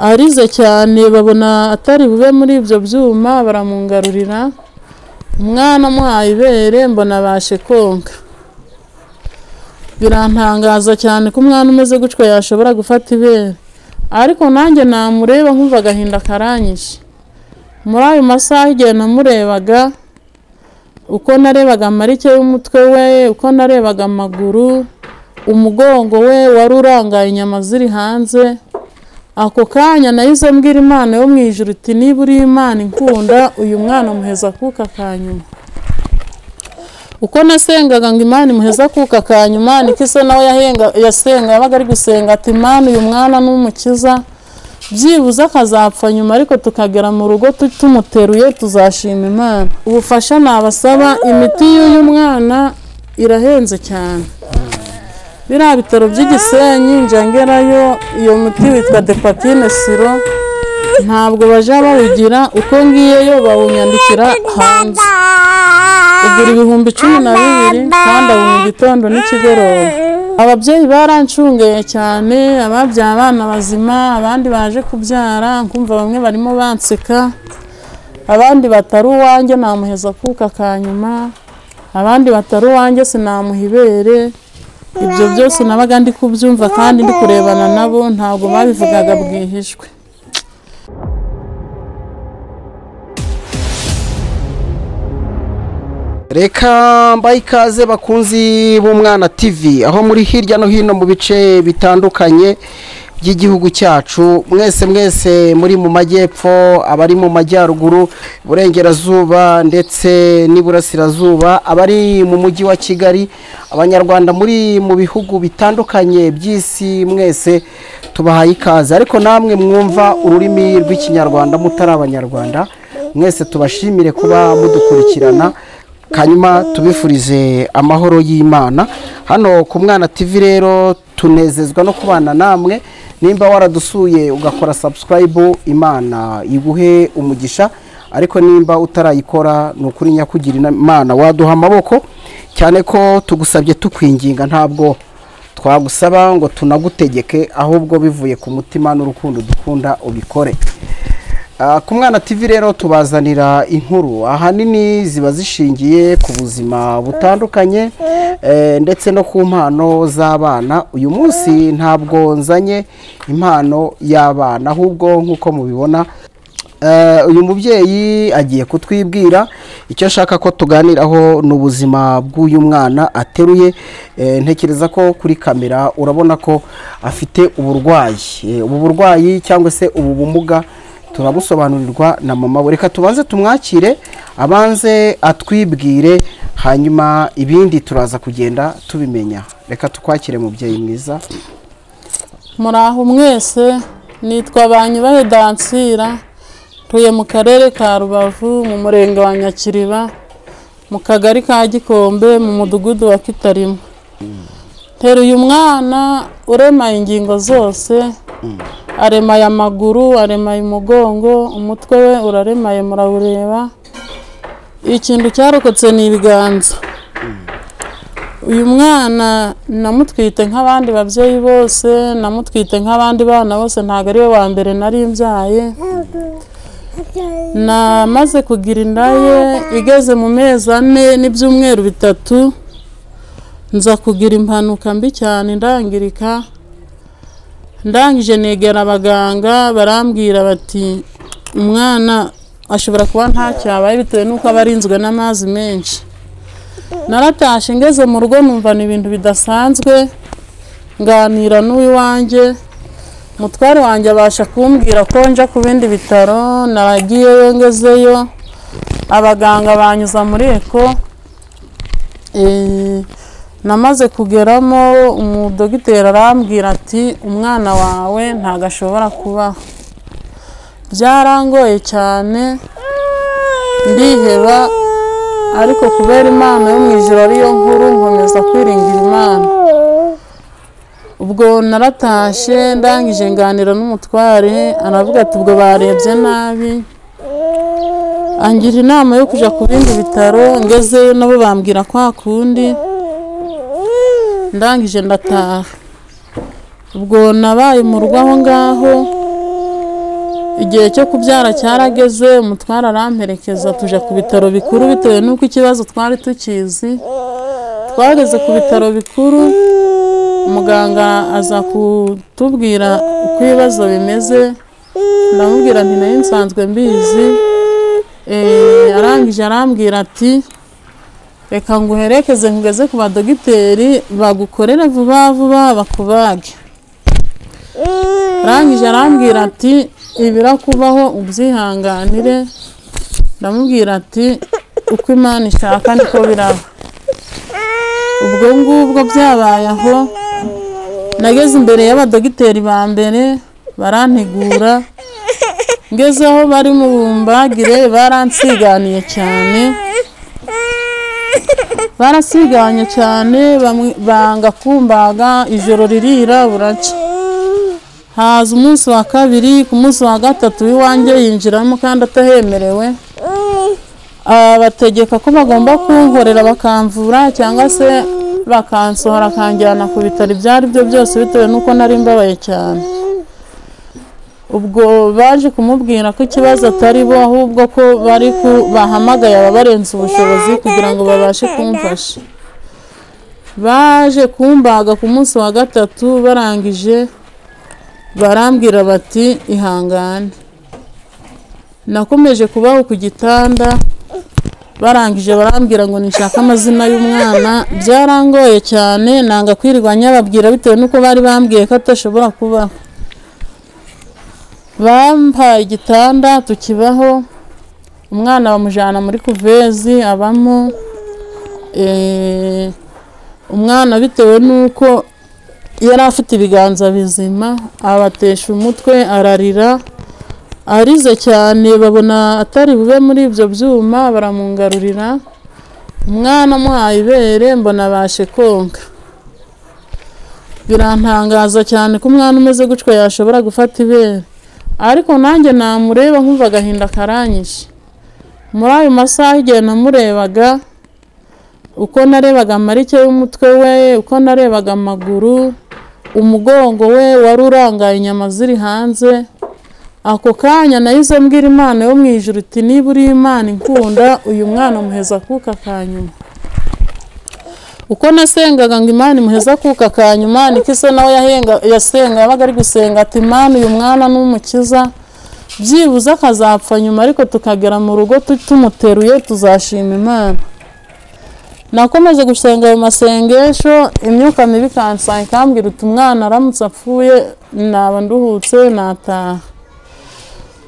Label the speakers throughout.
Speaker 1: arize cyane babona atari bube muri ibyo byuma baramungarurira umwana muhaye ibere mbona bashe konka birantangaza cyane ko umwana umeze gutyo yashobora gufata ibere ariko nanjye namureba nkumva agahinda karanyishe muri ayo masaha igihe namurebaga uko narebaga amarike y'umutwe we uko narebaga amaguru umugongo we wari urangaye inyama ziri hanze ako kanya nahise mbwira Imana yo mu ijuru iti niba uri Imana inkunda uyu mwana muheza kuka kanyuma uko nasengaga ngo Imana imuheza kuka kanyuma niko se nawe yasenga yabaga ari gusenga ati Imana uyu mwana n'umukiza byibuze akazapfa nyuma ariko tukagera mu rugo tumuteruye tuzashima Imana ubufasha nabasaba imiti y'uyu mwana irahenze cyane biriya bitaro by'Igisenyi njangerayo iyo muti witwa Depakine Siro ntabwo baje bawugira uko ngiyeyo bawunyandikira hanze ugura 12,000 kandi abo mu gitondo n'ikigoroba ababyeyi barancungeye cyane ababyaye abana bazima abandi baje kubyara nkumva bamwe barimo banseka abandi batari uwanjye namuheza kuka kanyuma abandi batari uwanjye sinamuhibere ibyo byose nabaga ndi kubyumva kandi ndi kurebana nabo ntabwo babivugaga bwihishwe
Speaker 2: reka mbaye ikaze bakunzi b'Umwana TV aho muri hirya no hino mu bice bitandukanye by'igihugu cyacu mwese muri mu majyepfo abari mu majyaruguru burengerazuba ndetse n'iburasirazuba abari mu mujyi wa Kigali abanyarwanda muri mu bihugu bitandukanye by'isi mwese tubahaye ikaze ariko namwe mwumva ururimi rw'ikinyarwanda mutari abanyarwanda mwese tubashimire kuba mudukurikirana kanyuma tubifurize amahoro y'Imana hano ku Mwana TV rero tunezezwa no kubana namwe nimba waradusuye ugakora subscribe Imana iguhe umugisha ariko nimba utarayikora nukuri nyakugira Imana waduha amaboko cyane ko tugusabye tukwinginga ntabwo twagusaba ngo tunagutegeke ahubwo bivuye ku mutima n'urukundo dukunda ubikore ku Mwana TV rero tubazanira inkuru ahanini ziba zishingiye ku buzima butandukanye ndetse no ku mpano z'abana uyu munsi ntabwo nzanye impano y'abana ahubwo nkuko mubibona uyu mubyeyi agiye kutwibwira icyo ashaka ko tuganiraho n'ubuzima bw'uyu mwana ateruye ntekereza ko kuri kamera urabona ko afite ubu burwayi cyangwa se ubu bumuga turabusobanurirwa na mama we reka tubanze tumwakire abanze atwibwire hanyuma ibindi turaza kugenda tubimenya reka tukwakire mubyeyi mwiza
Speaker 1: muraho mwese nitwa Banyubahe Dansira tuye mu karere ka Rubavu mu murenge wa Nyakiriba mu kagari ka Gikombe mu mudugudu wa Kitarima teruye umwana uremaye ingingo zose aremaye amaguru aremaye umugongo umutwe we uraremaye murawureba ikintu cyarokotse ni ibiganza uyu mwana namutwite nk'abandi babyeyi bose namutwite nk'abandi bana bose ntago ari we wa mbere nari mbyaye namaze kugira inda ye igeze mu mezi 4 n'ibyumweru 3 nza kugira impanuka mbi cyane ndangirika ndangije negera abaganga barambwira bati umwana ashobora kuba ntacyabaye bitewe nuko abarinzwe n'amazi menshi naratashe ngeze mu rugo numva ni ibintu bidasanzwe nganira n'uyu wanjye mutware wanjye abasha kumbwira ko nja ku bindi bitaro naragiyeyo ngezeyo abaganga banyuza muri eko namaze kugeramo umudogiteri arambwira ati umwana wawe ntago ashobora kubaho byarangoye cyane ndiheba ariko kubera Imana yo mu ijuru ariyo nkuru nkomeza kwiringira Imana ubwo naratashe ndangije nganira n'umutware aravuga ati ubwo barebye nabi angira inama yo kuja ku bindi bitaro ngezeyo nabo bambwira kwa kundi ndangije ndataha ubwo nabaye mu rugo aho ngaho igihe cyo kubyara cyarageze, umutwara aramperekeza tujya ku bitaro bikuru bitewe n'uko ikibazo twari tukizi. Twageze ku bitaro bikuru, umuganga aza kutubwira uko ibibazo bimeze, ndamubwira nti nayo nsanzwe mbizi. Arangije arambwira ati reka nguherekeze ngeze ku badogiteri bagukorere vuba vuba bakubage. Arangije arambwira ati ibirakubaho ubyihanganire. Ndamubwira ati uko Imana ishaka niko biraba. Ubwo ngubwo byabaye aho, nageze imbere y'abadogiteri ba mbere barantegura, ngeze aho bari mu bumbagire baransiganiye cyane, barasiganye cyane, banga kumbaga, ijoro ririra buraca. Haza umunsi wa kabiri, ku munsi wa gatatu w'iwanjye yinjiramo kandi atahemerewe, bategeka ko bagomba kunkorera bakamvura cyangwa se bakansohora akanjyana ku bitaro ibyo ari byo byose bitewe n'uko nari mbabaye cyane. Ubwo baje kumubwira ko ikibazo atari bo, ahubwo ko bari bahamagaye ababarenze ubushobozi kugira ngo babashe kumfasha. Baje kumbaga ku munsi wa gatatu, barangije barambwira bati ihangane. Nakomeje kubaho ku gitanda, barangije barambwira ngo nishaka amazina y'umwana. Byarangoye cyane, nanga kwirirwa nyababwira bitewe n'uko bari bambwiye ko atashobora kubaho. Bampaye igitanda tukibaho, umwana bamujyana muri kuvezi abamo. Umwana bitewe n'uko yari afite ibiganza bizima, abatesha umutwe ararira, arize cyane, babona atari bube muri ibyo byuma baramungarurira. Umwana amuhaye ibere mbona abashe konka. Birantangaza cyane ko umwana umeze gutyo yashobora gufata ibere, ariko nanjye namureba nkumva agahinda karanyishe. Muri ayo masaha igihe namurebaga, uko narebaga amarike y'umutwe we, uko narebaga amaguru, umugongo we wari urangaye, inyama ziri hanze, ako kanya nahise mbwira Imana yo mu ijuru iti niba uri Imana inkunda, uyu mwana muheza kuka kanyuma. Uko nasengaga ngo Imana imuheza kuka kanyuma, niko isa nawe yasenga, yabaga ari gusenga ati Imana uyu mwana n'umukiza, byibuze akazapfa nyuma ariko tukagera mu rugo tumuteruye tuzashima Imana. Nakomeje gusenga ayo masengesho, imyuka mibi kansanga ikambwira uti umwana aramutse apfuye naba nduhutse nataha.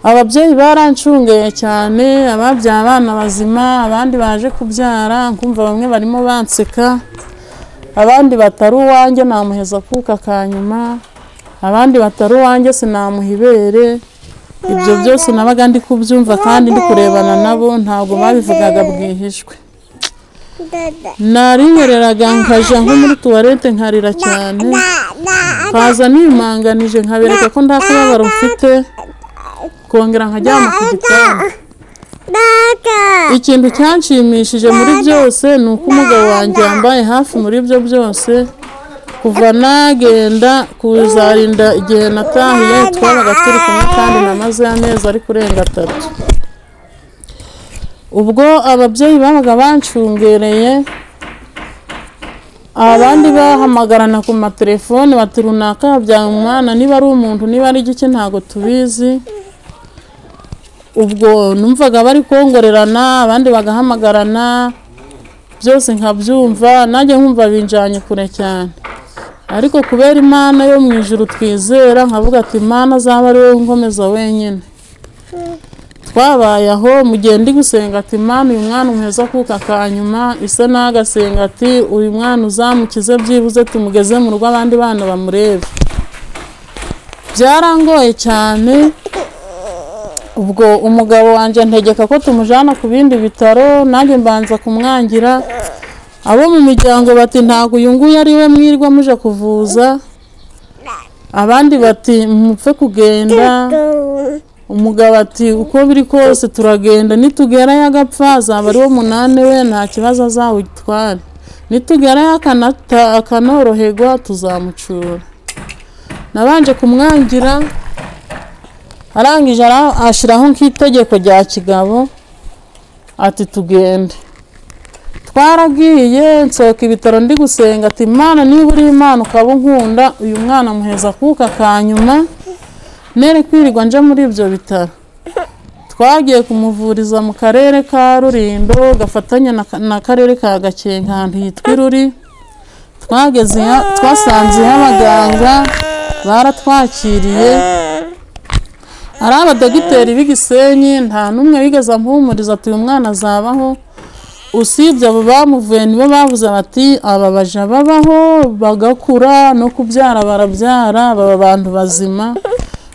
Speaker 1: Ababyeyi barancungeye cyane, ababyaye abana bazima, abandi baje kubyara nkumva bamwe barimo banseka, abandi batari uwanjye namuheza kuka kanyuma, abandi batari uwanjye sinamuha ibere. Ibyo byose nabaga ndi kubyumva kandi ndi kurebana nabo, ntabwo babivugaga bwihishwe. Narinyereraga nkaja nko muri tuwarete nkarira cyane, kaza nimanganije nkabereka ko ndakubabara mfite, kongera nkajyama ku gitanda. Ikintu cyanshimishije muri byose ni uko umugabo wanjye yambaye hafi muri byo byose, kuva nagenda kuzarinda igihe natahiye twabaga turi kumwe kandi namaze amezi ari kurenga 3. Ubwo ababyeyi babaga bancungereye, abandi bahamagarana ku matelefone bati runaka yabyaye umwana, niba ari umuntu niba ari igiki ntago tubizi. Ubwo numvaga bari kongorerana, abandi bagahamagarana, byose nkabyumva, nanjye nkumva binjanye kure cyane. Ariko kubera Imana yo mu ijuru twizera, nkavuga ati Imana azaba ari wowe nkomeza wenyine. Twabaye aho mugende gusenga ati Imana uyu mwana umuheza kuka kanyuma, isa nagasenga ati uyu mwana uzamukize byibuze tumugeze mu rugo abandi bana bamurebe. Byarangoye cyane. Ubwo umugabo wanje ntegeka ko tumujana ku bindi bitaro, nanjye mbanza kumwangira. Abo mu miryango bati ntago uyu nguyu ari we mwirwa muje kuvuza, abandi bati mupfe kugenda. Umugabo ati uko biri kose turagenda, nitugera yagapfa azaba ari wo munane we, nta kibazo azawitwara, nitugera akanoroherwa tuzamucura. Nabanje kumwangira, arangije ashiraho nk'itegeko rya kigabo ati tugende. Twaragiye nsohoka ibitaro ndi gusenga ati Imana niba uri Imana ukaba unkunda uyu mwana muheza kuka kanyuma nere kwirirwa nje muri ibyo bitaro. Twagiye kumuvuriza mu karere ka Rulindo gafatanya na karere ka Gakenke ahantu hitwa Iruri. Twageze twasanze abaganga baratwakiriye ari abadogiteri b'Igisenyi nta numwe wigeze ampumuriza ati uyu mwana azabaho. Usibye abo bamuvuye nibo bavuze bati aba baja babaho bagakura no kubyara barabyara baba abantu bazima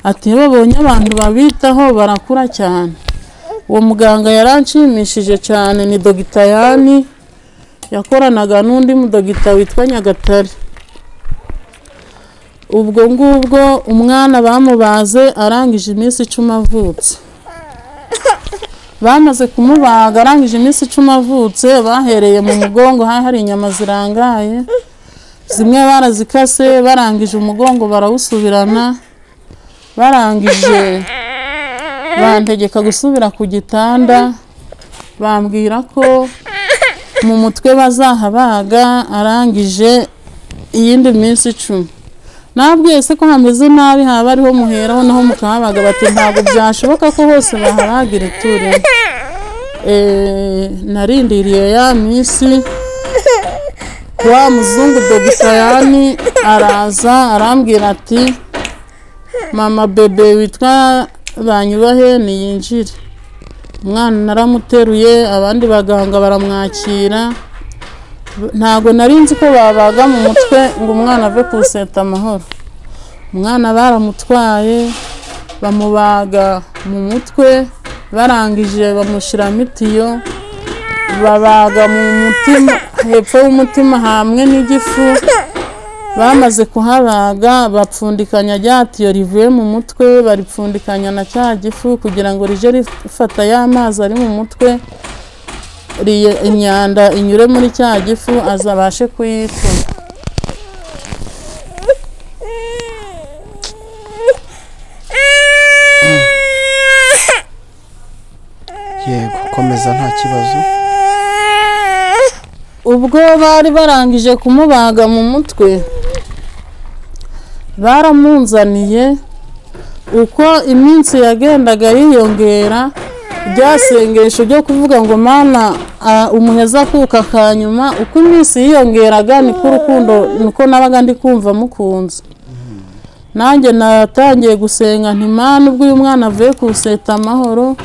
Speaker 1: ati babonye abantu babitaho barakura cyane. Uwo muganga yaranshimishije cyane ni Dr. Yani yakoranaga n'undi mudogita witwa Nyagatare. Ubwo ngubwo umwana bamubaze arangije iminsi 10 avutse. Bamaze kumubaga arangije iminsi 10 avutse bahereye mu mugongo hari inyama zirangaye zimwe barazikase barangije umugongo barawusubirana barangije bantegeka gusubira ku gitanda bambwira ko mu mutwe bazahabaga arangije iyindi minsi 10. Nabwiye se ko hameze nabi haba ariho muheraho naho mukahabaga bati ntabwo byashoboka ko hose baharagira iture. Narindiriye ya minsi wa muzungu Dr. Yani araza arambwira ati mama bebe witwa Banyubahe niyinjire. Umwana naramuteruye abandi baganga baramwakira. Ntago narinzi ko babaga mu mutwe ngo umwana ave kuseta amahoro. Umwana baramutwaye bamubaga mu mutwe barangije bamushira mitiyo babaga mu mutima hepfo y'umutima hamwe n'igifu. Bamaze kuhabaga bapfundikanya ryatiyo rivuye mu mutwe baripfundikanya na cya gifu kugira ngo rije rifata y'amazi ari mu mutwe imyanda inyure muri cya gifu azabashe kuyituma.
Speaker 2: Yego komeza nta kibazo.
Speaker 1: Ubwo bari barangije kumubaga mu mutwe baramunzaniye uko iminsi yagendaga yiyongera byasengesho byo kuvuga ngo Mana umuheza kuka kanyuma uko iminsi yiyongeraga niko urukundo niko nabaga ndi kumva mukunze. Nanjye natangiye gusenga nti Mana ubwo uyu mwana avuye kuseta amahoro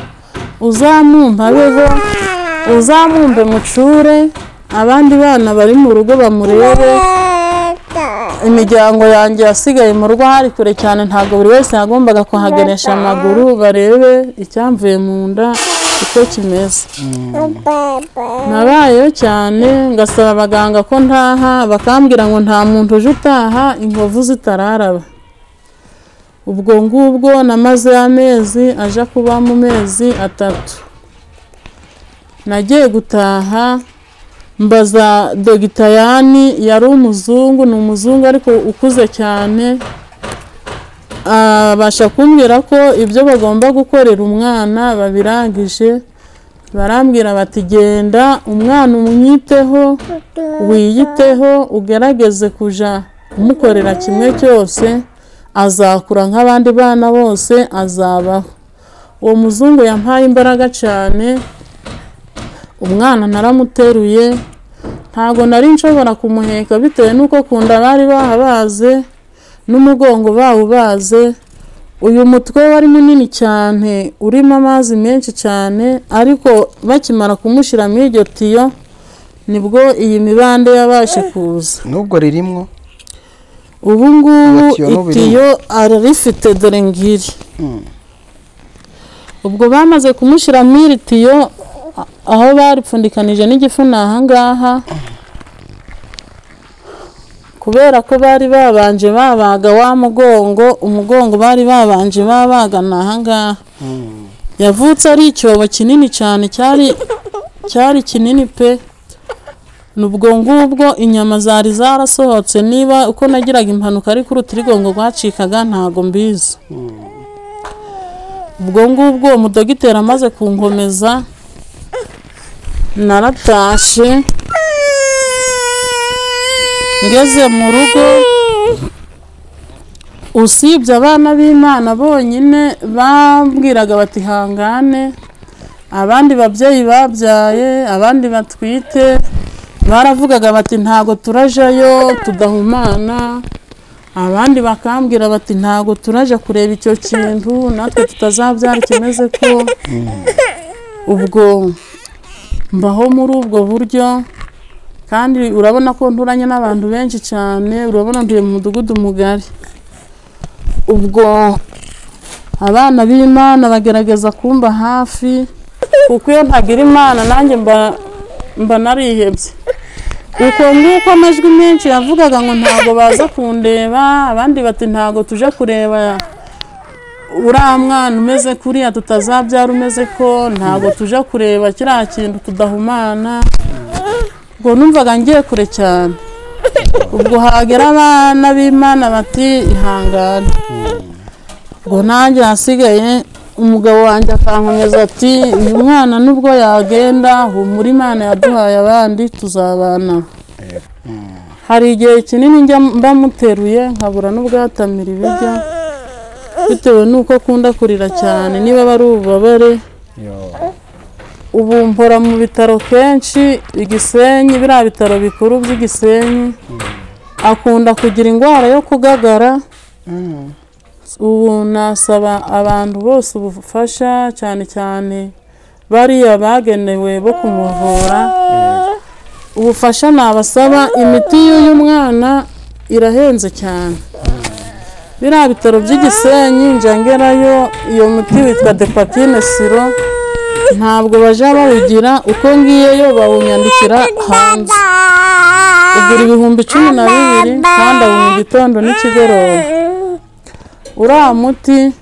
Speaker 1: uzamumpabeho uzamumbe mucure abandi bana bari mu rugo bamurebe. Imiryango yanjye yasigaye mu rugo hari kure cyane ntago buri wese yagombaga kuhageresha amaguru barebe icyamvuye mu nda uko kimeze. Nabayeho cyane ngasaba abaganga ko ntaha bakambwira ngo nta muntu uje utaha inkovu zitararaba. Ubwo ngubwo namaze amezi aja kuba mu mezi 3. Nagiye gutaha mbaza Dr. Yani yari umuzungu ni umuzungu ariko ukuze cyane abasha kumbwira ko ibyo bagomba gukorera umwana babirangije. Barambwira bati genda umwana umwiteho wiyiteho ugerageze kuja umukorera kimwe cyose azakura nk'abandi bana bose azabaho. Uwo muzungu yampaye imbaraga cyane. Umwana naramuteruye ntago nari nshobora kumuheka bitewe nuko kunda bari bahabaze n'umugongo bawubaze. Uyu mutwe wari munini cyane urimo amazi menshi cyane ariko bakimara kumushira muri iryo tiyo nibwo iyi mibande yabashe kuza.
Speaker 2: Nubwo ririmwo
Speaker 1: ubu ngubu itiyo arifite dore ngiri. Ubwo bamaze kumushira muri tiyo aho baripfundikanije n'igifu nahangaha kubera ko bari babanje babaga wa mugongo umugongo bari babanje babaga nahangaha. Yavutse ari icyobo kinini cyane cyari kinini pe. Nubwo ngubwo inyama zari zarasohotse niba uko nagiraga impanuka ari kuri utirigongo rwacikaga ntago mbizi. ubwo ngubwo umudogiteri amaze kunkomeza naratashe ngeze mu rugo usibye abana b'Imana bonyine bambwiraga bati hangane, abandi babyeyi babyaye abandi batwite baravugaga bati ntago turajayo tudahumana, abandi bakambwira bati ntago turaje kureba icyo kintu natwe tutazabyara kimeze ko. Ubwo mbaho muri ubwo buryo kandi urabona ko nturanye n'abantu benshi cyane, urabona ntuye mu mudugudu mugari. Ubwo abana b'Imana bagerageza kumba hafi kuko iyo ntagira Imana nanjye mba narihebye. Uko nguko amajwi menshi yavugaga ngo ntago baza kundeba, abandi bati ntago tuje kureba uriya mwana umeze kuriya tutazabyara umeze ko, ntago tuje kureba kiriya kintu tudahumana. Ubwo numvaga ngiye kure cyane. Ubwo hagera abana b'Imana bati ihangane. Ubwo nanjye hasigaye umugabo wanjye akankomeza ati uyu mwana nubwo yagenda humura Imana yaduhaye abandi tuzabana. Hari igihe kinini njya mbamuteruye nkabura n'ubwatamira ibiryo bitewe nuko akunda kurira cyane niba bari ububabare. Ubu mpora mu bitaro kenshi Igisenyi, biriya bitaro bikuru by'Igisenyi. Akunda kugira indwara yo kugagara. Ubu nasaba abantu bose ubufasha cyane cyane bariya bagenewe bo kumuvura. Ubufasha nabasaba, imiti y'uyu mwana irahenze cyane. Biriya bitaro by'Igisenyi njangerayo iyo muti witwa Depakine Siro ntabwo baja bawugira, uko ngiyeyo bawunyandikira hanze. Ugura 12,000 kandi mu gitondo n'ikigoroba. Uriya muti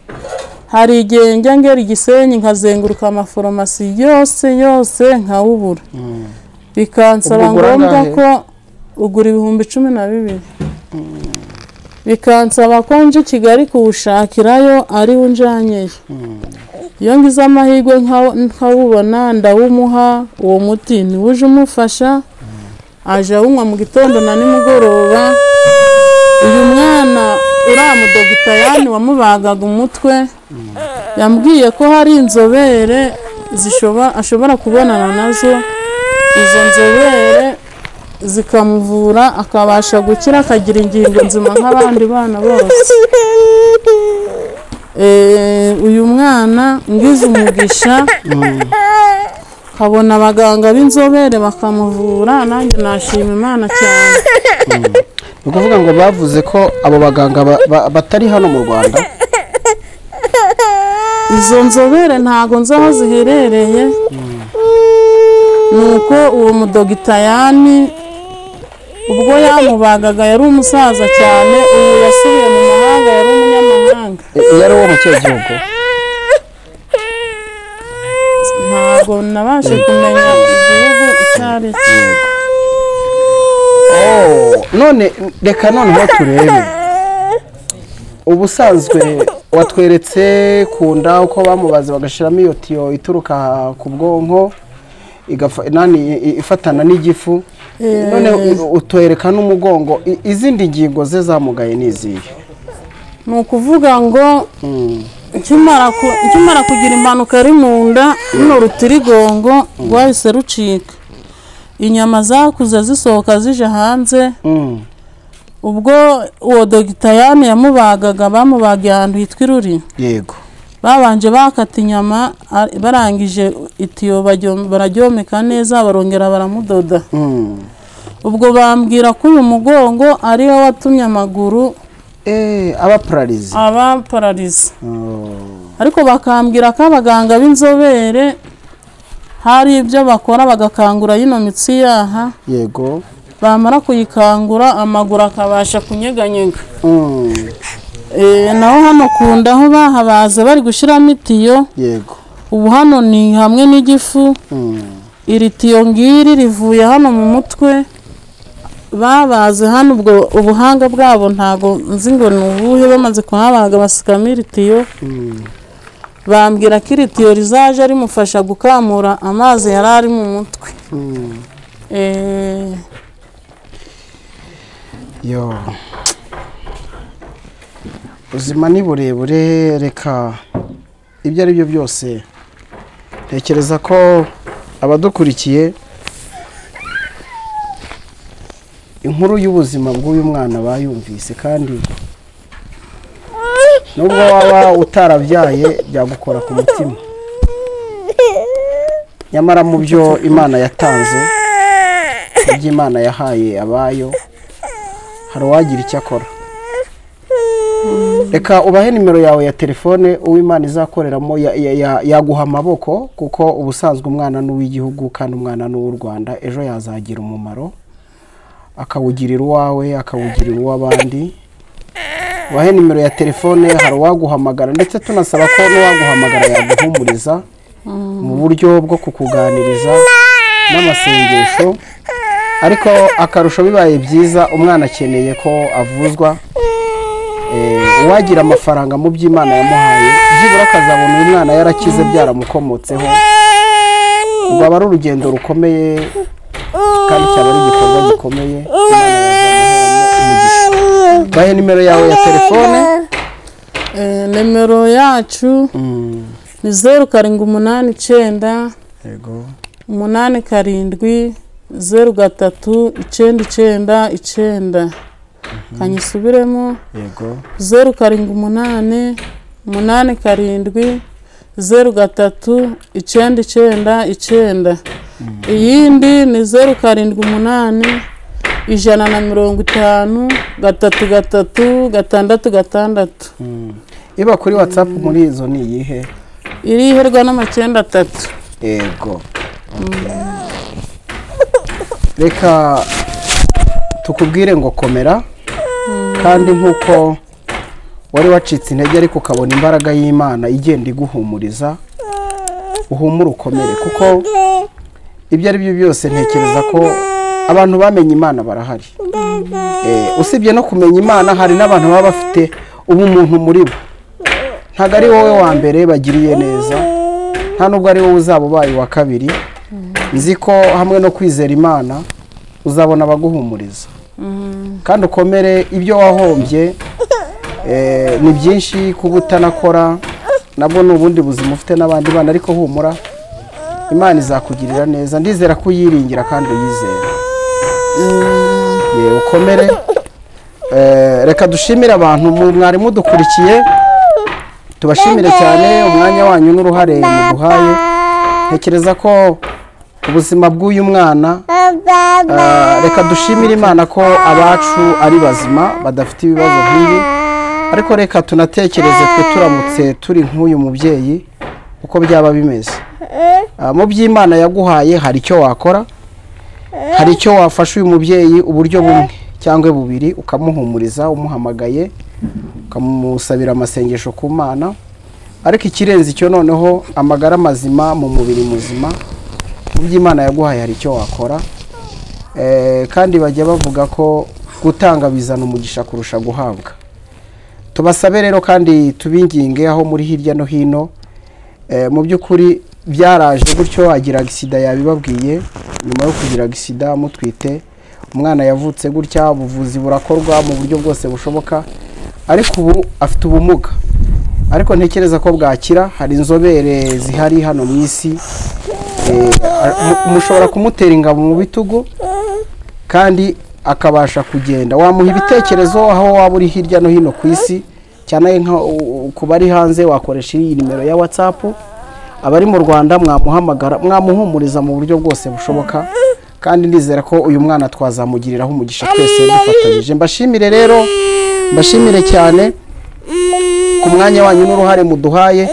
Speaker 1: hari igihe njya ngera Igisenyi nkazenguruka amaforomasi yose nkawubura. Bikansaba ngombwa ko ugura 12,000. Bikansaba ko nje Kigali kuwushakirayo ari unjanyeye. Iyo ngize amahirwe nkawubona ndawumuha uwo muti ni uje umufasha, aje awunywa mu gitondo na nimugoroba. Uyu mwana uriya mudogiteri wamubagaga umutwe yambwiye ko hari inzobere ashobora kubonana nazo, izo nzobere zikamuvura akabasha gukira akagira ingingo nzima nk'abandi bana bose. Uyu mwana ngize umugisha kabona abaganga b'inzobere bakamuvura, nanjye nashima Imana cyane.
Speaker 2: Ni ukuvuga ngo bavuze ko abo baganga batari hano mu Rwanda.
Speaker 1: Izo nzobere ntago nzi aho ziherereye. Nuko uwo mudogiteri ubwo yamubagaga yari umusaza cyane, ubu yasubiye mu mahanga, yari umunyamahanga.
Speaker 2: Yari uwo mu kihe gihugu?
Speaker 1: Ntago nabashe kumenya igihugu icyo ari cyo.
Speaker 2: None reka noneho turebe. Ubusanzwe watweretse kunda uko bamubaze bagashiramo iyo tiyo ituruka ku bwonko ifatana n'igifu. None utwereka n'umugongo, izindi ngingo ze zamugaye nizihe?
Speaker 1: Ni ukuvuga ngo ikimara kugira impanuka ari mu nda runo rutirigongo rwahise rucika, inyama zakuze zisohoka zije hanze. Ubwo uwo dogiteri yamubagaga bamubagiye ahantu hitwa Iruri.
Speaker 2: Yego.
Speaker 1: Babanje bakata inyama, barangije itiyo bararyomeka neza barongera baramudoda. Ubwo bambwira ko uyu mugongo ari wo watumye amaguru aba pararize. Ariko bakambwira ko abaganga b'inzobere hari ibyo bakora bagakangura yino mitsi yaha.
Speaker 2: Yego.
Speaker 1: Bamara kuyikangura amaguru akabasha kunyeganyega. Naho hano kunda aho bahabaze bari gushiramo itiyo.
Speaker 2: Yego.
Speaker 1: Ubu hano ni hamwe n'igifu. Iri tiyo ngiri rivuye hano mu mutwe. Babaze hano ubwo ubuhanga bwabo ntago nzi ngo ni ubuhe, bamaze kuhabaga basikamo iri tiyo. bambwira ko iri tiyo rizaje rimufasha gukamura amazi yari ari mu mutwe.
Speaker 2: Yo ubuzima ni burebure, reka ibyo ari byo byose ntekereza ko abadukurikiye inkuru y'ubuzima bw'uyu mwana bayumvise, kandi nubwo waba utarabyaye byagukora ku mutima, nyamara mu byo Imana yatanze, ibyo Imana yahaye abayo, hari uwagira icyo akora. Reka ubahe nimero yawe ya telefone, uw'Imana izakoreramo yaguha amaboko, kuko ubusanzwe umwana n'uw'igihugu kandi umwana n'uw'u Rwanda, ejo yazagira umumaro, akawugirira uwawe, akawugirira uw'abandi. Ubahe nimero ya telefone, hari uwaguhamagara, ndetse tunasaba ko n'uwaguhamagara yaguhumuriza mu buryo bwo kukuganiriza n'amasengesho. Ariko akarusho bibaye byiza, umwana akeneye ko avuzwa, uwagira amafaranga mu by'Imana yamuhaye, byibura akazabona uyu mwana yarakize byaramukomotseho, rwaba ari urugendo rukomeye kandi cyaba ari igikorwa gikomeye. Bahe nimero yawe ya telefone.
Speaker 1: Nimero yacu ni 0789
Speaker 2: yego
Speaker 1: 87 03 kanyisubiremo.
Speaker 2: Yego
Speaker 1: 0788 87 03 iyindi ni 0788 150 3
Speaker 2: iba kuri WhatsApp. muri izo ni iyihe?
Speaker 1: iriherwa n'93.
Speaker 2: Yego. Reka tukubwire ngo komera, kandi nkuko wari wacitse intege ariko ukabona imbaraga y'Imana igenda iguhumuriza, uhumura ukomere, kuko ibyo ari byo byose ntekereza ko abantu bamenye Imana barahari. Usibye no kumenya Imana, hari n'abantu baba bafite ubumuntu muri bo. Ntago ari wowe wa mbere bagiriye neza, nta nubwo ari wowe uzaba ubaye wa kabiri. Nzi ko hamwe no kwizera Imana uzabona abaguhumuriza, kandi ukomere. Ibyo wahombye ni byinshi, kuba utanakora nabwo ni ubundi buzima ufite n'abandi bana, ariko humura, Imana izakugirira neza. Ndizera ko uyiringira kandi uyizera. Ukomere. Reka dushimire abantu mwari mudukurikiye, tubashimire cyane umwanya wanyu n'uruhare muduhaye. Ntekereza ko ubuzima bw'uyu mwana, reka dushimire Imana ko abacu ari bazima badafite ibibazo nk'ibi, ariko reka tunatekereze twe turamutse turi nk'uyu mubyeyi uko byaba bimeze. Mu by'Imana yaguhaye hari icyo wakora, hari icyo wafasha uyu mubyeyi uburyo bumwe cyangwa bubiri, ukamuhumuriza umuhamagaye, ukamusabira amasengesho ku Mana. Ariko ikirenze icyo noneho amagara mazima mu mubiri muzima, mu by'Imana yaguhaye hari icyo wakora. Kandi bajya bavuga ko gutanga bizana umugisha kurusha guhabwa. Tubasabe rero kandi tubinginge aho muri hirya no hino, mu by'ukuri byaraje gutyo, agira agisida yabibabwiye, nyuma yo kugira agisida mutwite, umwana yavutse gutya, ubuvuzi burakorwa mu buryo bwose bushoboka, ariko ubu afite ubumuga. Ariko ntekereza ko bwakira, hari inzobere zihari hano mu isi, mushobora kumutera ingabo mu bitugu kandi akabasha kugenda. Wamuha ibitekerezo aho waba uri hirya no hino ku isi, cyane ku bari hanze wakoresha iyi nimero ya WhatsApp, abari mu Rwanda mwamuhamagara, mwamuhumuriza mu buryo bwose bushoboka, kandi ndizera ko uyu mwana twazamugiriraho umugisha twese dufatanyije. Mbashimire rero, mbashimire cyane ku mwanya wanyu n'uruhare muduhaye.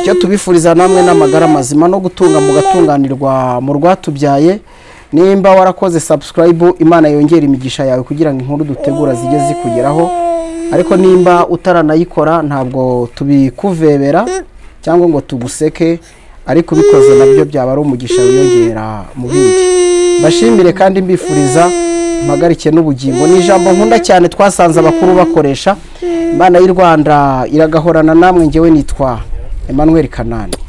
Speaker 2: Cyo tubifuriza namwe n'amagara mazima no gutunga mugatunganirwa mu rwatubyaye. Nimba warakoze subscribe, Imana yongera imigisha yawe kugira ngo inkuru dutegura zijye zikugeraho. Ariko nimba utaranayikora, ntabwo tubikuvebera cyangwa ngo tuguseke, ariko bikoze nabyo byaba ari umugisha wiyongera mu bindi. Bashimire kandi mbifuriza impagarike n'ubugingo. Ni ijambo nkunda cyane twasanze abakuru bakoresha. Imana y'u Rwanda iragahorana namwe. Ngewe nitwa Emmanuel Kanani.